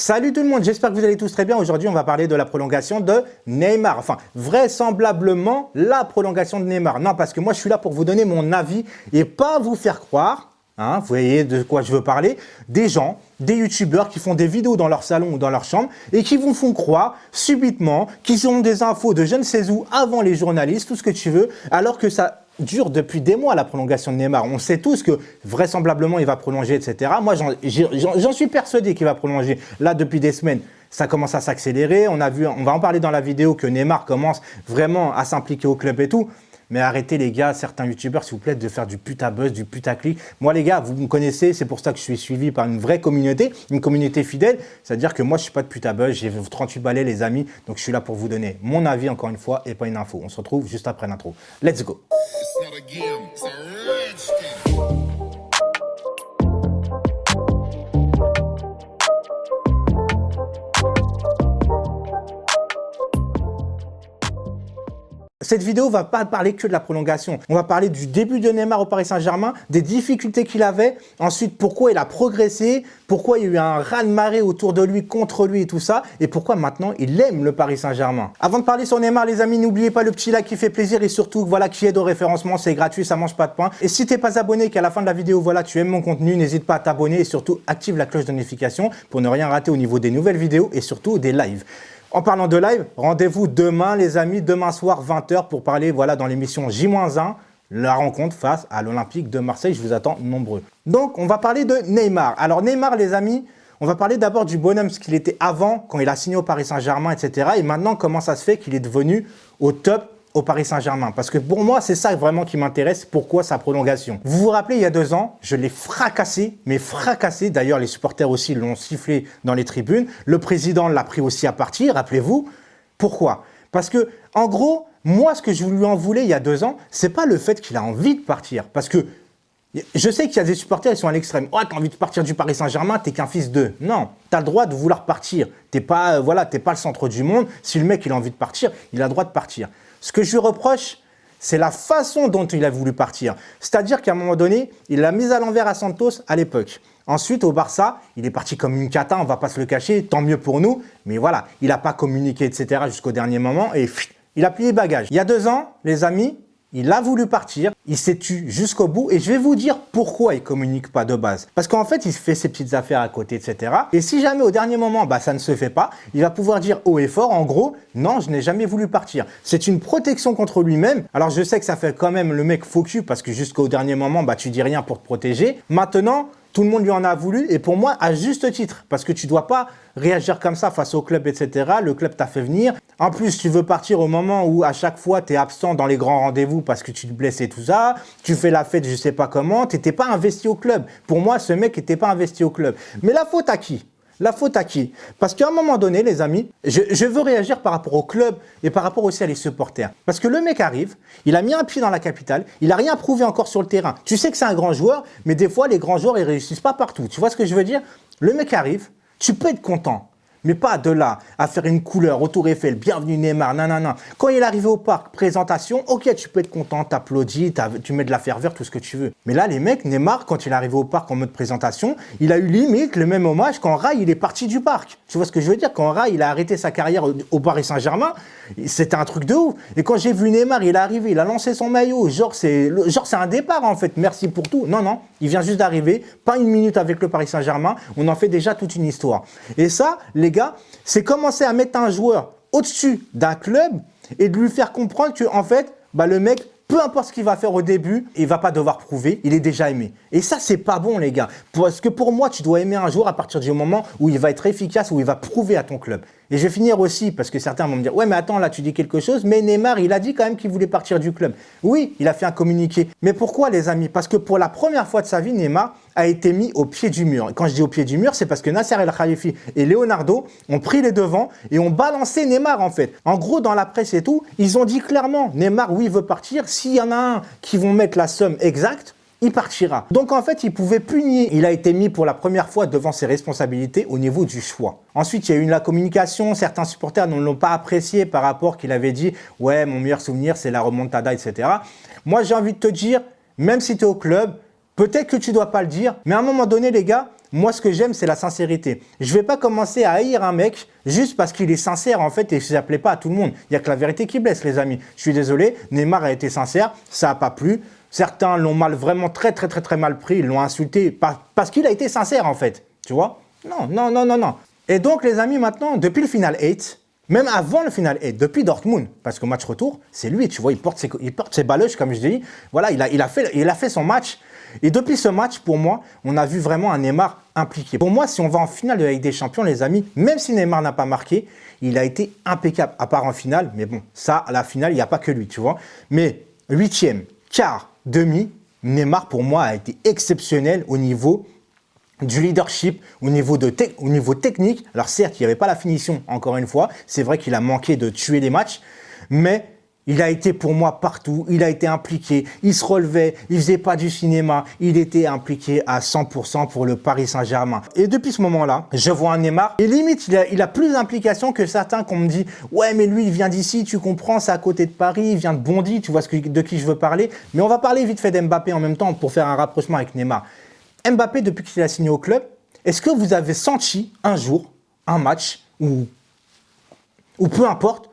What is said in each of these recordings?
Salut tout le monde, j'espère que vous allez tous très bien. Aujourd'hui, on va parler de la prolongation de Neymar. Enfin, vraisemblablement, la prolongation de Neymar. Non, parce que moi, je suis là pour vous donner mon avis et pas vous faire croire, vous voyez de quoi je veux parler, des gens, des youtubeurs qui font des vidéos dans leur salon ou dans leur chambre et qui vous font croire subitement qu'ils ont des infos de je ne sais où avant les journalistes, tout ce que tu veux, alors que ça dure depuis des mois la prolongation de Neymar. On sait tous que vraisemblablement il va prolonger, etc. Moi, j'en suis persuadé qu'il va prolonger. Là, depuis des semaines, ça commence à s'accélérer. On va en parler dans la vidéo que Neymar commence vraiment à s'impliquer au club et tout. Mais arrêtez les gars, certains youtubeurs s'il vous plaît de faire du puta-buzz, du putaclic. Moi les gars, vous me connaissez, c'est pour ça que je suis suivi par une vraie communauté, une communauté fidèle. C'est-à-dire que moi je suis pas de puta-buzz, j'ai 38 balais les amis, donc je suis là pour vous donner mon avis encore une fois et pas une info. On se retrouve juste après l'intro. Let's go. Cette vidéo va pas parler que de la prolongation. On va parler du début de Neymar au Paris Saint-Germain, des difficultés qu'il avait, ensuite pourquoi il a progressé, pourquoi il y a eu un raz-de-marée autour de lui, contre lui et tout ça, et pourquoi maintenant il aime le Paris Saint-Germain. Avant de parler sur Neymar, les amis, n'oubliez pas le petit like qui fait plaisir et surtout, voilà, qui aide au référencement, c'est gratuit, ça mange pas de pain. Et si t'es pas abonné, qu'à la fin de la vidéo, voilà, tu aimes mon contenu, n'hésite pas à t'abonner et surtout active la cloche de notification pour ne rien rater au niveau des nouvelles vidéos et surtout des lives. En parlant de live, rendez-vous demain les amis, demain soir 20 h pour parler voilà dans l'émission J-1, la rencontre face à l'Olympique de Marseille. Je vous attends nombreux. Donc on va parler de Neymar. Alors Neymar les amis, on va parler d'abord du bonhomme, ce qu'il était avant quand il a signé au Paris Saint-Germain, etc. Et maintenant comment ça se fait qu'il est devenu au top au Paris Saint-Germain. Parce que pour moi, c'est ça vraiment qui m'intéresse. Pourquoi sa prolongation? Vous vous rappelez, il y a 2 ans, je l'ai fracassé, mais fracassé. D'ailleurs, les supporters aussi l'ont sifflé dans les tribunes. Le président l'a pris aussi à partir, rappelez-vous. Pourquoi? Parce que, en gros, moi, ce que je lui en voulais il y a 2 ans, c'est pas le fait qu'il a envie de partir. Parce que je sais qu'il y a des supporters, ils sont à l'extrême. Oh, t'as envie de partir du Paris Saint-Germain, t'es qu'un fils d'eux. Non, t'as le droit de vouloir partir. T'es pas le centre du monde. Si le mec, il a envie de partir, il a le droit de partir. Ce que je lui reproche, c'est la façon dont il a voulu partir. C'est-à-dire qu'à un moment donné, il l'a mise à l'envers à Santos à l'époque. Ensuite, au Barça, il est parti comme une cata, on ne va pas se le cacher, tant mieux pour nous. Mais voilà, il n'a pas communiqué, etc. jusqu'au dernier moment et il a plié bagage. Il y a 2 ans, les amis, il a voulu partir, il s'est tué jusqu'au bout et je vais vous dire pourquoi il ne communique pas de base. Parce qu'en fait, il fait ses petites affaires à côté, etc. Et si jamais au dernier moment, ça ne se fait pas, il va pouvoir dire haut et fort, en gros, non, je n'ai jamais voulu partir. C'est une protection contre lui-même. Alors je sais que ça fait quand même le mec faux cul parce que jusqu'au dernier moment, tu dis rien pour te protéger. Maintenant, tout le monde lui en a voulu et pour moi, à juste titre. Parce que tu ne dois pas réagir comme ça face au club, etc. Le club t'a fait venir. En plus, tu veux partir au moment où à chaque fois, tu es absent dans les grands rendez-vous parce que tu te blesses et tout ça. Tu fais la fête, je ne sais pas comment. Tu n'étais pas investi au club. Pour moi, ce mec n'était pas investi au club. Mais la faute à qui? La faute à qui? Parce qu'à un moment donné, les amis, je veux réagir par rapport au club et par rapport aussi à les supporters. Parce que le mec arrive, il a mis un pied dans la capitale, il n'a rien prouvé encore sur le terrain. Tu sais que c'est un grand joueur, mais des fois, les grands joueurs, ils ne réussissent pas partout. Tu vois ce que je veux dire? Le mec arrive, tu peux être content. Mais pas de là à faire une couleur au Tour Eiffel, bienvenue Neymar, nanana. Quand il est arrivé au parc, présentation, ok, tu peux être content, t'applaudis, tu mets de la ferveur, tout ce que tu veux. Mais là, les mecs, Neymar, quand il est arrivé au parc en mode présentation, il a eu limite le même hommage quand Rai, il est parti du parc. Tu vois ce que je veux dire? Quand Rai, il a arrêté sa carrière au Paris Saint-Germain, c'était un truc de ouf. Et quand j'ai vu Neymar, il est arrivé, il a lancé son maillot, genre c'est un départ en fait, merci pour tout. Non, non, il vient juste d'arriver, pas une minute avec le Paris Saint-Germain, on en fait déjà toute une histoire. Et ça, les gars, c'est commencer à mettre un joueur au-dessus d'un club et de lui faire comprendre que en fait, le mec, peu importe ce qu'il va faire au début, il va pas devoir prouver, il est déjà aimé. Et ça, c'est pas bon, les gars. Parce que pour moi, tu dois aimer un joueur à partir du moment où il va être efficace, où il va prouver à ton club. Et je vais finir aussi, parce que certains vont me dire « Ouais, mais attends, là, tu dis quelque chose, mais Neymar, il a dit quand même qu'il voulait partir du club. » Oui, il a fait un communiqué. Mais pourquoi, les amis? Parce que pour la première fois de sa vie, Neymar a été mis au pied du mur. Et quand je dis au pied du mur, c'est parce que Nasser El Khelaifi et Leonardo ont pris les devants et ont balancé Neymar, en fait. En gros, dans la presse et tout, ils ont dit clairement « Neymar, oui, veut partir. S'il y en a un qui vont mettre la somme exacte, il partira. » Donc en fait, il pouvait plus nier. Il a été mis pour la première fois devant ses responsabilités au niveau du choix. Ensuite, il y a eu la communication. Certains supporters ne l'ont pas apprécié par rapport qu'il avait dit « Ouais, mon meilleur souvenir, c'est la remontada, etc. » Moi, j'ai envie de te dire, même si tu es au club, peut-être que tu ne dois pas le dire, mais à un moment donné, les gars, Moi, ce que j'aime, c'est la sincérité. Je vais pas commencer à haïr un mec juste parce qu'il est sincère, en fait, et ça plaît pas à tout le monde. Il y a que la vérité qui blesse, les amis. Je suis désolé, Neymar a été sincère, ça a pas plu. Certains l'ont vraiment très mal pris, ils l'ont insulté parce qu'il a été sincère, en fait. Tu vois? Non. Et donc, les amis, maintenant, depuis le Final 8, même avant le Final 8, depuis Dortmund, parce qu'au match retour, c'est lui, tu vois, il porte ses baloches, comme je dis. Voilà, il a fait son match. Et depuis ce match, pour moi, on a vu vraiment un Neymar impliqué. Pour moi, si on va en finale de la Ligue des Champions, les amis, même si Neymar n'a pas marqué, il a été impeccable, à part en finale. Mais bon, ça, à la finale, il n'y a pas que lui, tu vois. Mais huitième, quart, demi, Neymar, pour moi, a été exceptionnel au niveau du leadership, au niveau technique. Alors certes, il n'y avait pas la finition, encore une fois. C'est vrai qu'il a manqué de tuer les matchs, mais il a été pour moi partout, il a été impliqué, il se relevait, il faisait pas du cinéma, il était impliqué à 100% pour le Paris Saint-Germain. Et depuis ce moment-là, je vois un Neymar, et limite, il a plus d'implication que certains qu'on me dit « Ouais, mais lui, il vient d'ici, tu comprends, c'est à côté de Paris, il vient de Bondy, tu vois de qui je veux parler. » Mais on va parler vite fait d'Mbappé en même temps pour faire un rapprochement avec Neymar. Mbappé, depuis qu'il a signé au club, est-ce que vous avez senti un jour, un match, ou peu importe,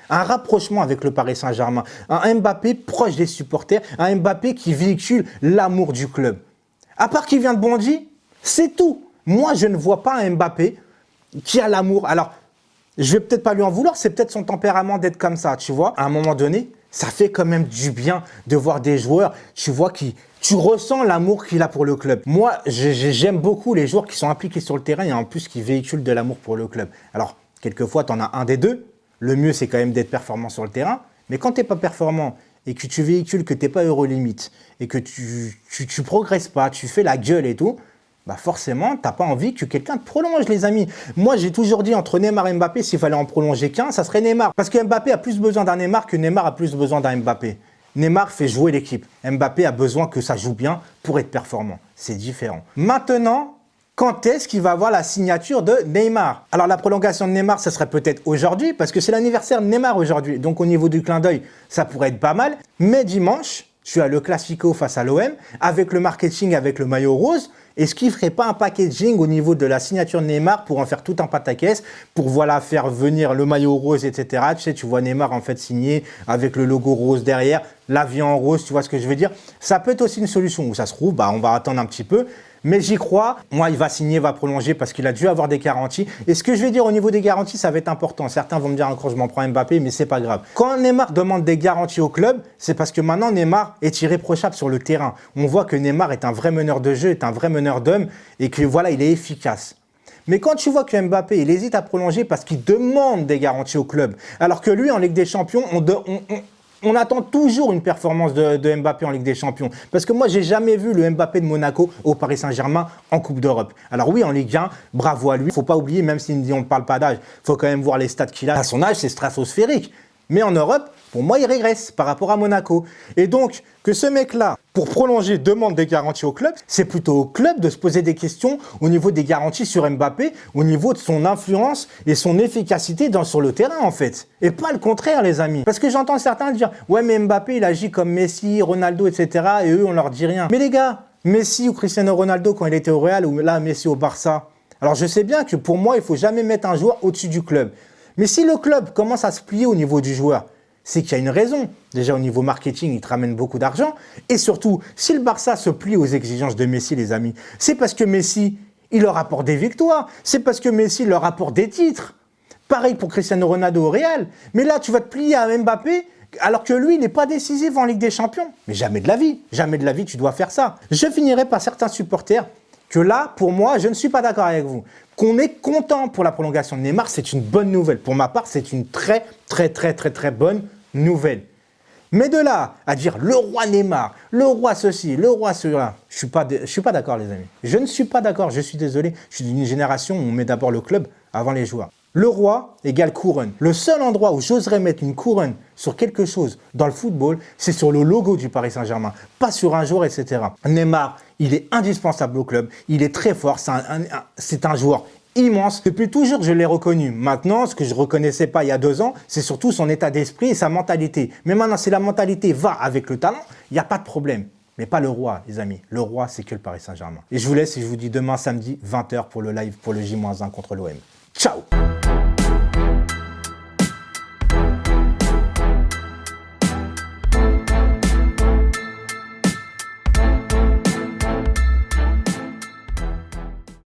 un rapprochement avec le Paris Saint-Germain, un Mbappé proche des supporters, un Mbappé qui véhicule l'amour du club? À part qu'il vient de Bondy, c'est tout. Moi, je ne vois pas un Mbappé qui a l'amour. Alors, je vais peut-être pas lui en vouloir, c'est peut-être son tempérament d'être comme ça, tu vois. À un moment donné, ça fait quand même du bien de voir des joueurs, tu vois, tu ressens l'amour qu'il a pour le club. Moi, j'aime beaucoup les joueurs qui sont impliqués sur le terrain et en plus qui véhiculent de l'amour pour le club. Alors, quelquefois, tu en as un des deux. Le mieux, c'est quand même d'être performant sur le terrain. Mais quand tu n'es pas performant et que tu véhicules que tu n'es pas euro limite et que tu progresses pas, tu fais la gueule et tout, bah forcément, tu n'as pas envie que quelqu'un te prolonge, les amis. Moi, j'ai toujours dit entre Neymar et Mbappé, s'il fallait en prolonger qu'un, ça serait Neymar. Parce que Mbappé a plus besoin d'un Neymar que Neymar a plus besoin d'un Mbappé. Neymar fait jouer l'équipe. Mbappé a besoin que ça joue bien pour être performant. C'est différent. Maintenant, quand est-ce qu'il va avoir la signature de Neymar? Alors, la prolongation de Neymar, ça serait peut-être aujourd'hui, parce que c'est l'anniversaire de Neymar aujourd'hui. Donc, au niveau du clin d'œil, ça pourrait être pas mal. Mais dimanche, je suis à le Classico face à l'OM, avec le marketing, avec le maillot rose. Est-ce qu'il ne ferait pas un packaging au niveau de la signature de Neymar pour en faire tout un pataquès, pour voilà, faire venir le maillot rose, etc. Tu sais, tu vois Neymar en fait signé avec le logo rose derrière, l'avion en rose, tu vois ce que je veux dire? Ça peut être aussi une solution. Où ça se trouve, bah, on va attendre un petit peu. Mais j'y crois. Moi, il va signer, va prolonger parce qu'il a dû avoir des garanties. Et ce que je vais dire au niveau des garanties, ça va être important. Certains vont me dire encore, je m'en prends Mbappé, mais c'est pas grave. Quand Neymar demande des garanties au club, c'est parce que maintenant Neymar est irréprochable sur le terrain. On voit que Neymar est un vrai meneur de jeu, est un vrai meneur d'hommes et que voilà, il est efficace. Mais quand tu vois que Mbappé, il hésite à prolonger parce qu'il demande des garanties au club, alors que lui, en Ligue des Champions, on attend toujours une performance de Mbappé en Ligue des Champions. Parce que moi, j'ai jamais vu le Mbappé de Monaco au Paris Saint-Germain en Coupe d'Europe. Alors oui, en Ligue 1, bravo à lui. Il ne faut pas oublier, même si on ne parle pas d'âge, il faut quand même voir les stats qu'il a. À son âge, c'est stratosphérique. Mais en Europe, pour moi, il régresse par rapport à Monaco. Et donc, que ce mec-là, pour prolonger, demande des garanties au club, c'est plutôt au club de se poser des questions au niveau des garanties sur Mbappé, au niveau de son influence et son efficacité sur le terrain, en fait. Et pas le contraire, les amis. Parce que j'entends certains dire « Ouais, mais Mbappé, il agit comme Messi, Ronaldo, etc. » Et eux, on leur dit rien. Mais les gars, Messi ou Cristiano Ronaldo, quand il était au Real, ou là, Messi au Barça, alors je sais bien que pour moi, il ne faut jamais mettre un joueur au-dessus du club. Mais si le club commence à se plier au niveau du joueur, c'est qu'il y a une raison. Déjà, au niveau marketing, il te ramène beaucoup d'argent. Et surtout, si le Barça se plie aux exigences de Messi, les amis, c'est parce que Messi, il leur apporte des victoires. C'est parce que Messi leur apporte des titres. Pareil pour Cristiano Ronaldo au Real. Mais là, tu vas te plier à Mbappé alors que lui, il n'est pas décisif en Ligue des Champions. Mais jamais de la vie, tu dois faire ça. Je finirai par certains supporters que là, pour moi, je ne suis pas d'accord avec vous. Qu'on est content pour la prolongation de Neymar, c'est une bonne nouvelle. Pour ma part, c'est une très bonne nouvelle. Mais de là à dire le roi Neymar, le roi ceci, le roi cela, je suis pas d'accord, les amis. Je ne suis pas d'accord, je suis désolé. Je suis d'une génération où on met d'abord le club avant les joueurs. Le roi égale couronne. Le seul endroit où j'oserais mettre une couronne sur quelque chose dans le football, c'est sur le logo du Paris Saint-Germain, pas sur un joueur, etc. Neymar, il est indispensable au club, il est très fort, c'est un joueur immense. Depuis toujours, je l'ai reconnu. Maintenant, ce que je ne reconnaissais pas il y a 2 ans, c'est surtout son état d'esprit et sa mentalité. Mais maintenant, si la mentalité va avec le talent, il n'y a pas de problème. Mais pas le roi, les amis. Le roi, c'est que le Paris Saint-Germain. Et je vous laisse et je vous dis demain samedi, 20 h pour le live pour le J-1 contre l'OM. Ciao!